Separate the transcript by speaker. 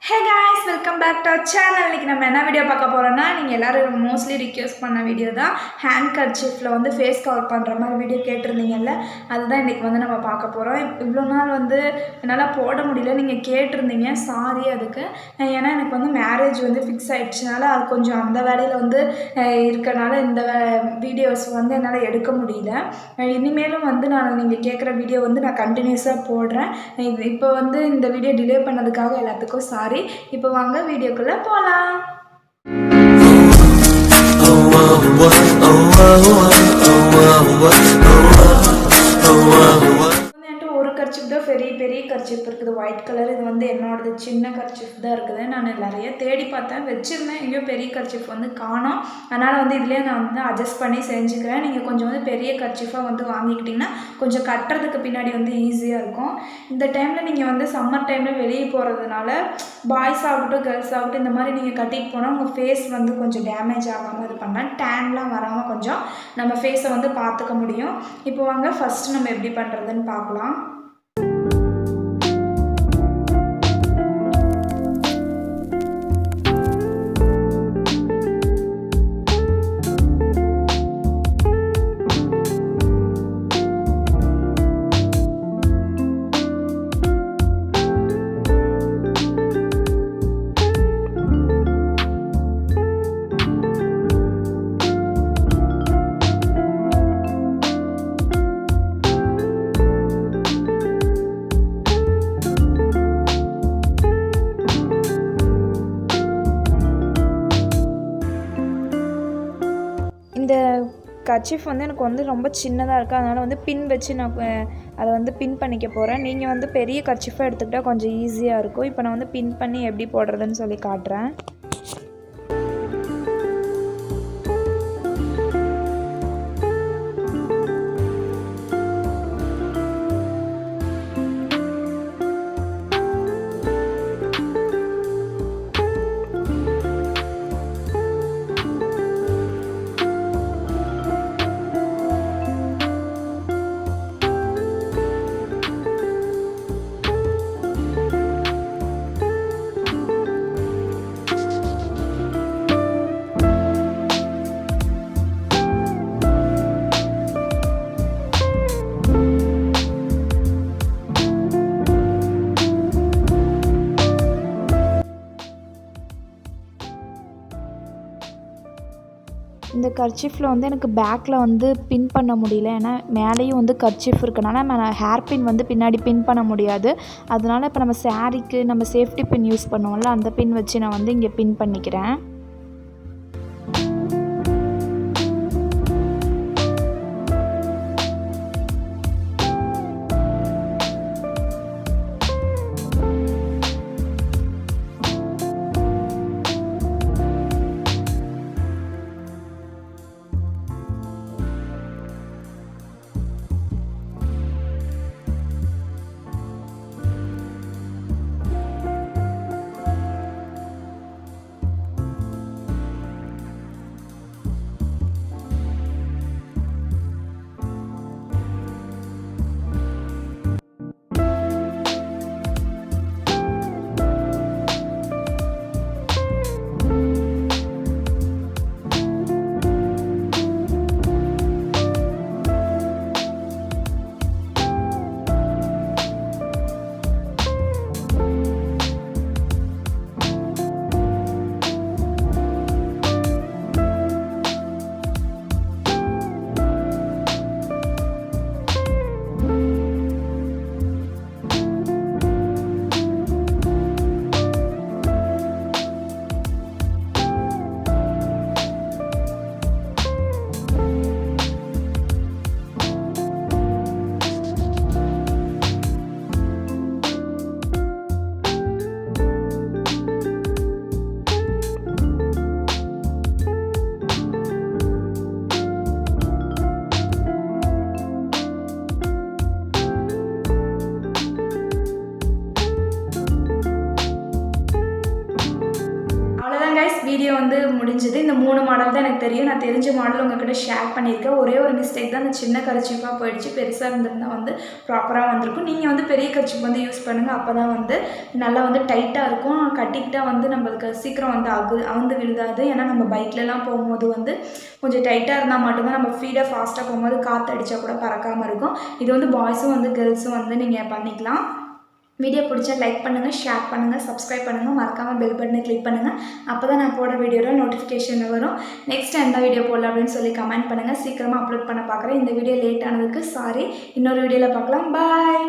Speaker 1: Hey guys, welcome back to our channel. இன்னைக்கு நம்ம என்ன வீடியோ பார்க்க போறோம்னா நீங்க எல்லாரும் மோஸ்ட்லி ரிக்வெஸ்ட் பண்ண வீடியோ தான் ஹேண்ட் கர்ச்சீஃப்ல வந்து ஃபேஸ் கவர் பண்ற மாதிரி வீடியோ கேட்டிருந்தீங்கல்ல அதுதான் இன்னைக்கு வந்து நம்ம பார்க்க போறோம். இவ்வளோ நாள் வந்து என்னால் போட முடியல நீங்க கேட்டிருந்தீங்க, சாரி அதுக்கு. ஏன்னா எனக்கு வந்து மேரேஜ் வந்து ஃபிக்ஸ் ஆயிடுச்சுனால அது கொஞ்சம் அந்த வேலையில் வந்து இருக்கனால இந்த வீடியோஸ் வந்து என்னால் எடுக்க முடியல. இனிமேலும் வந்து நீங்கள் கேட்குற வீடியோ வந்து நான் கண்டினியூஸாக போடுறேன். இப்போ வந்து இந்த வீடியோ டிலே பண்ணதுக்காக எல்லாத்துக்கும் சாரி. இப்போ வாங்க வீடியோக்குள்ள போலாம். ஒரு கர்ச்சிப் தான் பெரிய கர்ச்சிப் இருக்குது, ஒயிட் கலர். இது வந்து என்னோடது சின்ன கர்ச்சிப் தான் இருக்குது. நான் நிறைய தேடி பார்த்தேன், வச்சுருந்தேன். எங்கேயோ பெரிய கர்ச்சிப் வந்து காணோம். அதனால் வந்து இதுலேயே நான் வந்து அட்ஜஸ்ட் பண்ணி செஞ்சுக்கிறேன். நீங்கள் கொஞ்சம் வந்து பெரிய கர்ச்சிஃபாக வந்து வாங்கிக்கிட்டிங்கன்னா கொஞ்சம் கட்டுறதுக்கு பின்னாடி வந்து ஈஸியாக இருக்கும். இந்த டைமில் நீங்கள் வந்து சம்மர் டைமில் வெளியே போகிறதுனால பாய்ஸ் ஆகட்டும் கேர்ள்ஸ் ஆகட்டும் இந்த மாதிரி நீங்கள் கட்டிட்டு போனால் உங்கள் ஃபேஸ் வந்து கொஞ்சம் டேமேஜ் ஆகாமல் இது பண்ணலாம், டேன்லாம் வராமல் கொஞ்சம் நம்ம ஃபேஸை வந்து பார்த்துக்க முடியும். இப்போ வாங்க ஃபஸ்ட்டு நம்ம எப்படி பண்ணுறதுன்னு பார்க்கலாம். இந்த கர்ச்சீஃப் வந்து எனக்கு வந்து ரொம்ப சின்னதாக இருக்குது, அதனால் வந்து பின் வச்சு நான் அதை வந்து பின் பண்ணிக்க போகிறேன். நீங்கள் வந்து பெரிய கர்ச்சீஃபாக எடுத்துக்கிட்டால் கொஞ்சம் ஈஸியாக இருக்கும். இப்போ நான் வந்து பின் பண்ணி எப்படி போடுறதுன்னு சொல்லி காட்டுறேன். இந்த கர்ச்சீஃபில் வந்து எனக்கு பேக்கில் வந்து பின் பண்ண முடியல, ஏன்னா மேலேயும் வந்து கர்ச்சீஃப் இருக்கனால நம்ம ஹேர் பின் வந்து பின்னாடி பின் பண்ண முடியாது. அதனால் இப்போ நம்ம சாரீக்கு நம்ம சேஃப்டி பின் யூஸ் பண்ணுவோம்ல, அந்த பின் வச்சு நான் வந்து இங்கே பின் பண்ணிக்கிறேன். வீடியோ வந்து முடிஞ்சது. இந்த 3 மாடல் தான் எனக்கு தெரியும். நான் தெரிஞ்ச மாடல் உங்ககிட்ட ஷேர் பண்ணியிருக்கேன். ஒரே ஒரு மிஸ்டேக் தான், அந்த சின்ன கர்ச்சீஃபாக போயிடுச்சு. பெருசாக இருந்திருந்தால் வந்து ப்ராப்பராக வந்திருக்கும். நீங்கள் வந்து பெரிய கர்ச்சீஃப் வந்து யூஸ் பண்ணுங்கள். அப்போ தான் வந்து நல்லா வந்து டைட்டாக இருக்கும். கட்டிக்கிட்டால் வந்து நம்மளுக்கு சீக்கிரம் வந்து அவுந்து விழுதாது. ஏன்னா நம்ம பைக்லலாம் போகும்போது வந்து கொஞ்சம் டைட்டாக இருந்தால் மட்டும்தான் நம்ம ஸ்பீடாக ஃபாஸ்ட்டாக போகும்போது காற்று அடித்தா கூட பறக்காமல் இருக்கும். இது வந்து பாய்ஸும் வந்து கேர்ள்ஸும் வந்து நீங்கள் பண்ணிக்கலாம். வீடியோ பிடிச்சா லைக் பண்ணுங்கள், ஷேர் பண்ணுங்கள், சப்ஸ்கிரைப் பண்ணுங்கள், மறக்காமல் பெல் பட்டனை கிளிக் பண்ணுங்கள். அப்போ தான் நான் போட வீடியோவில் நோட்டிஃபிகேஷன் வரும். நெக்ஸ்ட் எந்த வீடியோ போடலாம் அப்படின்னு சொல்லி கமெண்ட் பண்ணுங்கள். சீக்கிரமாக அப்லோட் பண்ண பார்க்குறேன். இந்த வீடியோ லேட் ஆனதுக்கு சாரி. இன்னொரு வீடியோவில் பார்க்கலாம். பாய்.